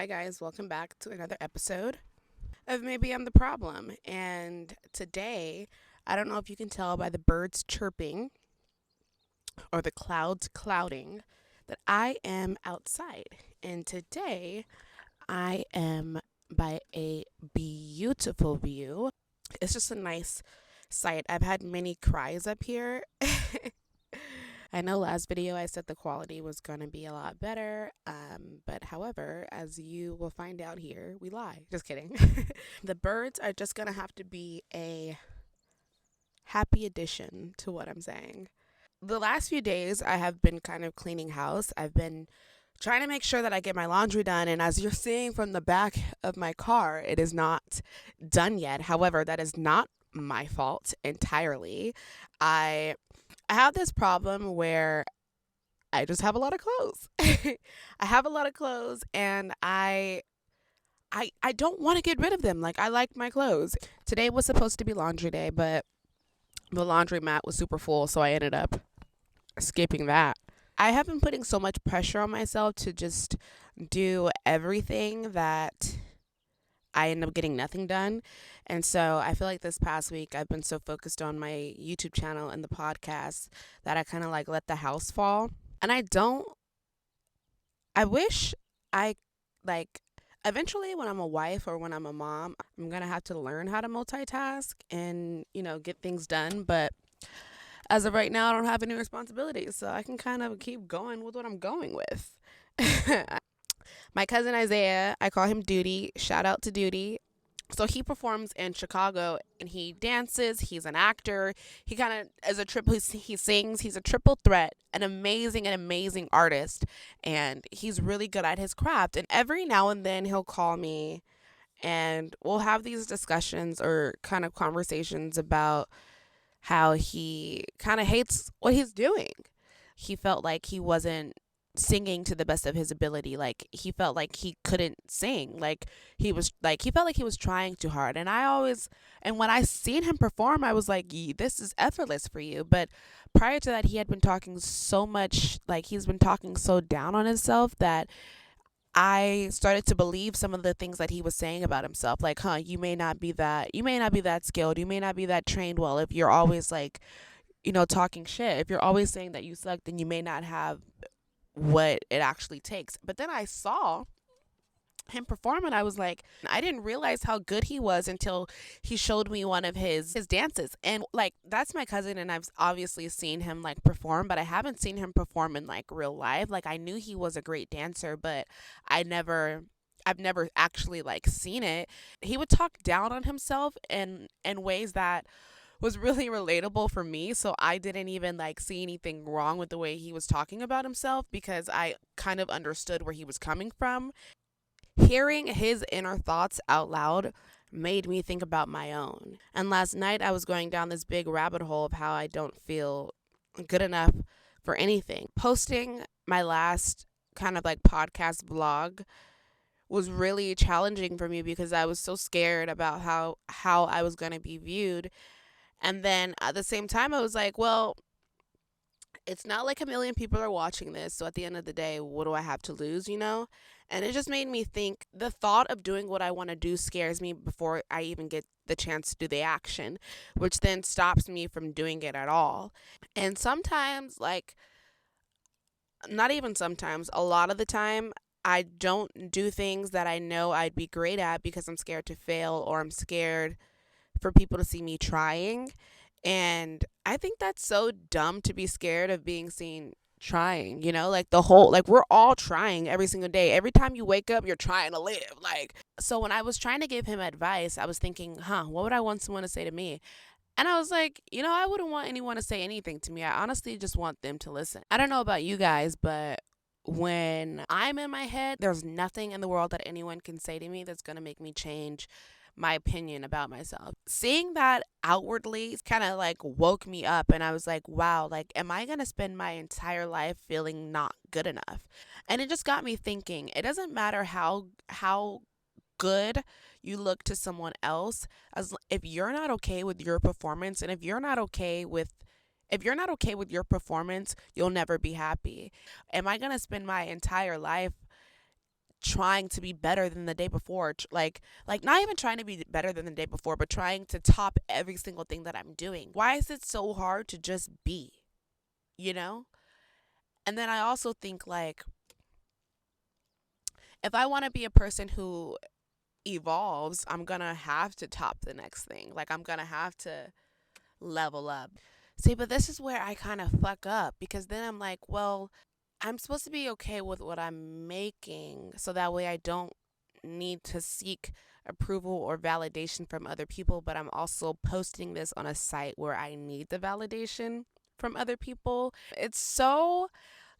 Hi, guys. Welcome back to another episode of Maybe I'm the Problem. And today, I don't know if you can tell by the birds chirping or the clouds clouding that I am outside. And today, I am by a beautiful view. It's just a nice sight. I've had many cries up here. I know last video I said the quality was going to be a lot better, but however, as you will find out here, we lie. Just kidding. The birds are just going to have to be a happy addition to what I'm saying. The last few days, I have been kind of cleaning house. I've been trying to make sure that I get my laundry done, and as you're seeing from the back of my car, it is not done yet. However, that is not my fault entirely. I have this problem where I just have a lot of clothes. I have a lot of clothes and I don't want to get rid of them. Like I like my clothes. Today was supposed to be laundry day, but the laundry mat was super full, so I ended up skipping that. I have been putting so much pressure on myself to just do everything that I end up getting nothing done. And so I feel like this past week I've been so focused on my YouTube channel and the podcast that I kind of like let the house fall. And I wish I like eventually when I'm a wife or when I'm a mom, I'm going to have to learn how to multitask and, get things done. But as of right now, I don't have any responsibilities. So I can kind of keep going with what I'm going with. My cousin Isaiah, I call him Duty. Shout out to Duty. So he performs in Chicago and he dances. He's an actor. He kind of is a triple. He sings. He's a triple threat. An amazing artist, and he's really good at his craft. And every now and then he'll call me, and we'll have these discussions or kind of conversations about how he kind of hates what he's doing. He felt like he wasn't singing to the best of his ability. Like he felt like he couldn't sing. He felt like he was trying too hard. And when I seen him perform, I was like, this is effortless for you. But prior to that, he had been talking so much, like he's been talking so down on himself that I started to believe some of the things that he was saying about himself. Like, you may not be that skilled. You may not be that trained well if you're always like, talking shit. If you're always saying that you suck, then you may not have what it actually takes. But then I saw him perform and I was like, I didn't realize how good he was until he showed me one of his dances. And like that's my cousin and I've obviously seen him like perform, but I haven't seen him perform in like real life. Like I knew he was a great dancer, but I've never actually like seen it. He would talk down on himself in ways that was really relatable for me. So I didn't even like see anything wrong with the way he was talking about himself because I kind of understood where he was coming from. Hearing his inner thoughts out loud made me think about my own. And last night I was going down this big rabbit hole of how I don't feel good enough for anything. Posting my last kind of like podcast vlog was really challenging for me because I was so scared about how I was going to be viewed. And then at the same time, I was like, well, it's not like a million people are watching this. So at the end of the day, what do I have to lose, And it just made me think the thought of doing what I want to do scares me before I even get the chance to do the action, which then stops me from doing it at all. And sometimes, like, not even sometimes, a lot of the time, I don't do things that I know I'd be great at because I'm scared to fail or I'm scared for people to see me trying. And I think that's so dumb to be scared of being seen trying, like we're all trying every single day. Every time you wake up, you're trying to live. So when I was trying to give him advice, I was thinking, what would I want someone to say to me? And I was like, I wouldn't want anyone to say anything to me. I honestly just want them to listen. I don't know about you guys, but when I'm in my head, there's nothing in the world that anyone can say to me that's going to make me change my opinion about myself. Seeing that outwardly kind of like woke me up and I was like, wow, like am I going to spend my entire life feeling not good enough? And it just got me thinking, it doesn't matter how good you look to someone else, as if you're not okay with your performance and if you're not okay with your performance, you'll never be happy. Am I going to spend my entire life trying to be better than the day before, like not even trying to be better than the day before, but trying to top every single thing that I'm doing. Why is it so hard to just be, you know? And then I also think, like, if I want to be a person who evolves, I'm going to have to top the next thing. Like, I'm going to have to level up. See, but this is where I kind of fuck up, because then I'm like, well, I'm supposed to be okay with what I'm making so that way I don't need to seek approval or validation from other people, but I'm also posting this on a site where I need the validation from other people. It's so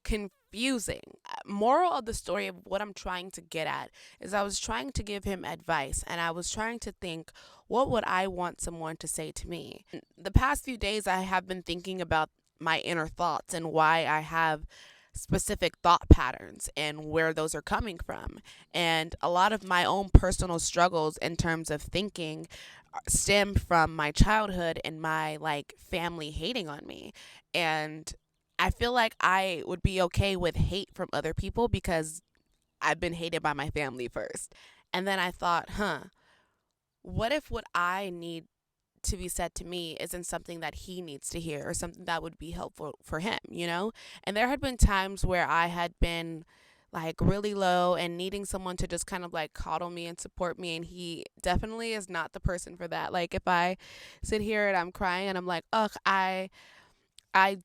confusing. Moral of the story of what I'm trying to get at is I was trying to give him advice, and I was trying to think, what would I want someone to say to me? The past few days I have been thinking about my inner thoughts and why I have specific thought patterns and where those are coming from. And a lot of my own personal struggles in terms of thinking stem from my childhood and my like family hating on me. And I feel like I would be okay with hate from other people because I've been hated by my family first. And then I thought, what if what I need to be said to me isn't something that he needs to hear or something that would be helpful for him, you know? And there had been times where I had been like really low and needing someone to just kind of like coddle me and support me, and he definitely is not the person for that. Like, if I sit here and I'm crying and I'm like, ugh, I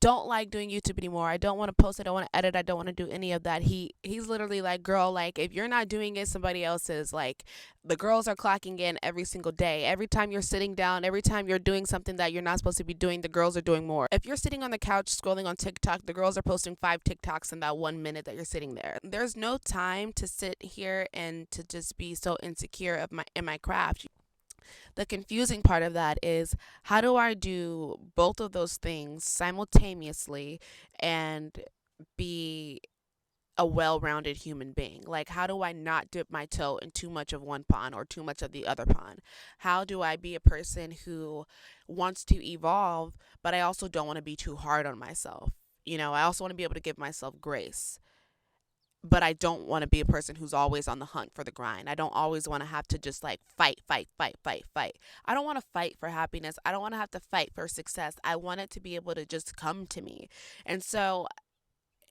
don't like doing YouTube anymore. I don't want to post. I don't want to edit. I don't want to do any of that. He's literally like, girl, like, if you're not doing it, somebody else is. Like, the girls are clocking in every single day. Every time you're sitting down, every time you're doing something that you're not supposed to be doing, the girls are doing more. If you're sitting on the couch scrolling on TikTok, the girls are posting 5 TikToks in that 1 minute that you're sitting there. There's no time to sit here and to just be so insecure of my craft. The confusing part of that is, how do I do both of those things simultaneously and be a well-rounded human being? Like, how do I not dip my toe in too much of one pond or too much of the other pond? How do I be a person who wants to evolve, but I also don't want to be too hard on myself? You know, I also want to be able to give myself grace, but I don't want to be a person who's always on the hunt for the grind. I don't always want to have to just like fight, fight, fight, fight, fight. I don't want to fight for happiness. I don't want to have to fight for success. I want it to be able to just come to me. And so,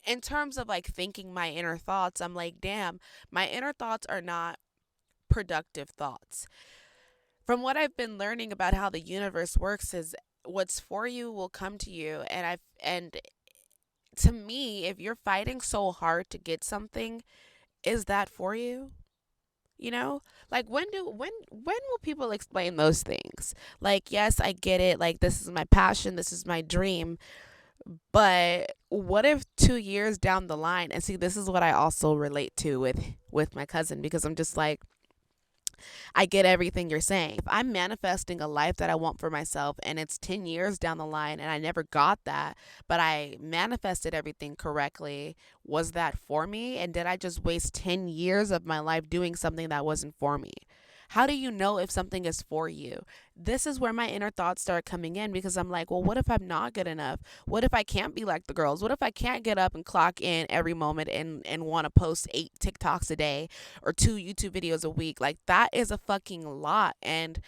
in terms of like thinking my inner thoughts, I'm like, damn, my inner thoughts are not productive thoughts. From what I've been learning about how the universe works is, what's for you will come to you. And to me, if you're fighting so hard to get something, is that for you? You know, like, when will people explain those things? Like, yes, I get it, like, this is my passion, this is my dream, but what if 2 years down the line, and see, this is what I also relate to with my cousin, because I'm just like, I get everything you're saying. If I'm manifesting a life that I want for myself and it's 10 years down the line and I never got that, but I manifested everything correctly, was that for me? And did I just waste 10 years of my life doing something that wasn't for me? How do you know if something is for you? This is where my inner thoughts start coming in, because I'm like, well, what if I'm not good enough? What if I can't be like the girls? What if I can't get up and clock in every moment and want to post 8 TikToks a day or 2 YouTube videos a week? Like, that is a fucking lot. And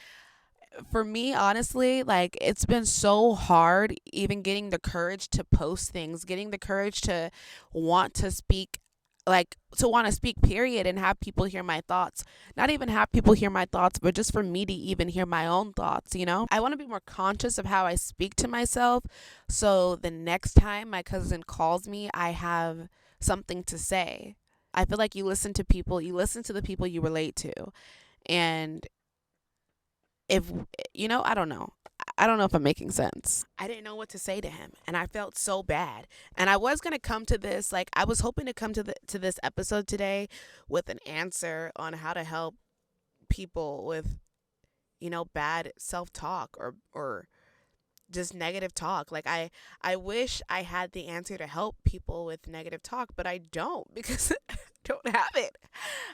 for me, honestly, like, it's been so hard even getting the courage to post things, getting the courage to want to speak, like, to want to speak, period, and have people hear my thoughts. Not even have people hear my thoughts, but just for me to even hear my own thoughts, you know? I want to be more conscious of how I speak to myself, so the next time my cousin calls me, I have something to say. I feel like you listen to people, you listen to the people you relate to. And if, you know, I don't know. I don't know if I'm making sense. I didn't know what to say to him, and I felt so bad. And I was going to come to this, like, I was hoping to come to this episode today with an answer on how to help people with, you know, bad self-talk or just negative talk. Like, I wish I had the answer to help people with negative talk, but I don't, because I don't have it.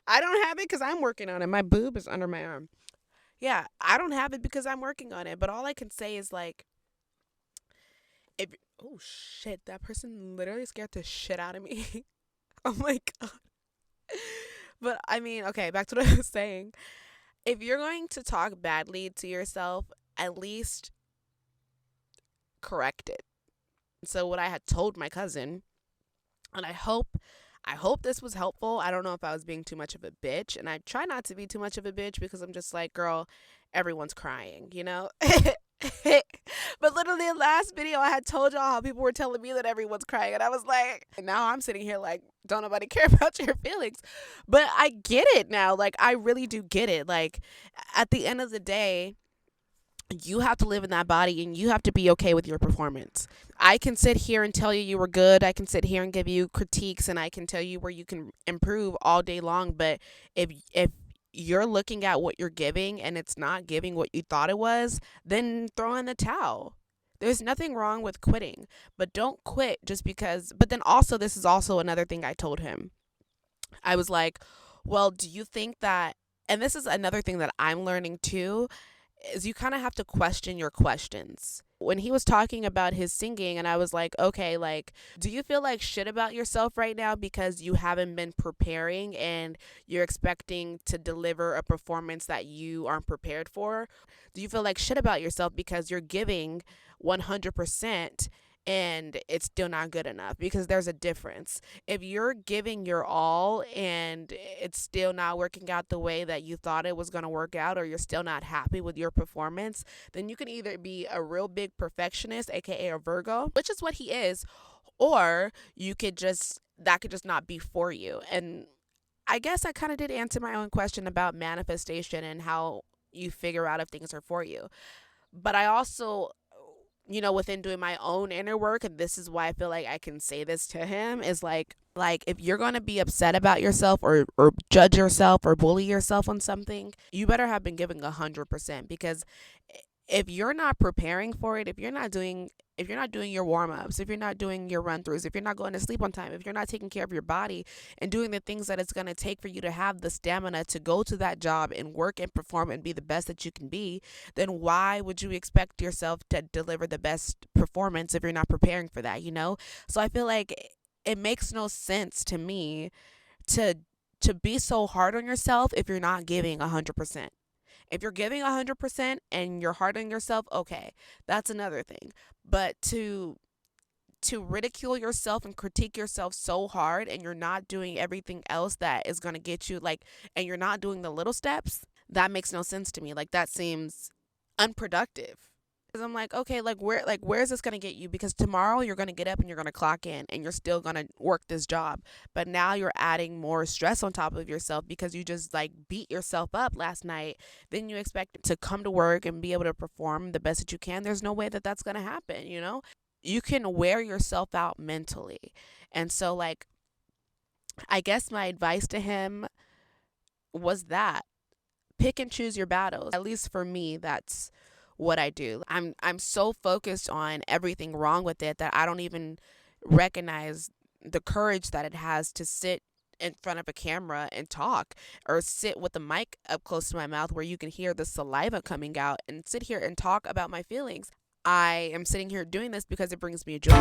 I don't have it because I'm working on it. My boob is under my arm. Yeah, I don't have it because I'm working on it. But all I can say is, like, if, oh shit, that person literally scared the shit out of me. Oh my god. But I mean, okay, back to what I was saying. If you're going to talk badly to yourself, at least correct it. So what I had told my cousin, and I hope this was helpful. I don't know if I was being too much of a bitch, and I try not to be too much of a bitch because I'm just like, girl, everyone's crying, you know? But literally the last video I had told y'all how people were telling me that everyone's crying, and I was like, now I'm sitting here like, don't nobody care about your feelings. But I get it now. Like, I really do get it. Like, at the end of the day, you have to live in that body and you have to be okay with your performance. I can sit here and tell you you were good. I can sit here and give you critiques and I can tell you where you can improve all day long, but if you're looking at what you're giving and it's not giving what you thought it was, then throw in the towel. There's nothing wrong with quitting, but don't quit just because. But then also, this is also another thing I told him. I was like, well, do you think that, and this is another thing that I'm learning too, is you kind of have to question your questions. When he was talking about his singing, and I was like, okay, like, do you feel like shit about yourself right now because you haven't been preparing and you're expecting to deliver a performance that you aren't prepared for? Do you feel like shit about yourself because you're giving 100% and it's still not good enough? Because there's a difference. If you're giving your all and it's still not working out the way that you thought it was going to work out, or you're still not happy with your performance, then you can either be a real big perfectionist, aka a Virgo, which is what he is, or you could just, that could just not be for you. And I guess I kind of did answer my own question about manifestation and how you figure out if things are for you. But I also, within doing my own inner work, and this is why I feel like I can say this to him, is like if you're going to be upset about yourself or judge yourself or bully yourself on something, you better have been giving 100%, because if you're not preparing for it, if you're not doing your warm-ups, if you're not doing your run-throughs, if you're not going to sleep on time, if you're not taking care of your body and doing the things that it's going to take for you to have the stamina to go to that job and work and perform and be the best that you can be, then why would you expect yourself to deliver the best performance if you're not preparing for that? So I feel like it makes no sense to me to be so hard on yourself if you're not giving 100%. If you're giving 100% and you're hard on yourself, okay, that's another thing. But to ridicule yourself and critique yourself so hard, and you're not doing everything else that is going to get you, like, and you're not doing the little steps, that makes no sense to me. Like, that seems unproductive. Because I'm like, okay, where is this gonna get you? Because tomorrow you're gonna get up and you're gonna clock in and you're still gonna work this job. But now you're adding more stress on top of yourself because you just like beat yourself up last night. Then you expect to come to work and be able to perform the best that you can. There's no way that that's gonna happen. You can wear yourself out mentally. And so, like, I guess my advice to him was that pick and choose your battles. At least for me, that's what I do. I'm so focused on everything wrong with it that I don't even recognize the courage that it has to sit in front of a camera and talk, or sit with the mic up close to my mouth where you can hear the saliva coming out and sit here and talk about my feelings. I am sitting here doing this because it brings me joy.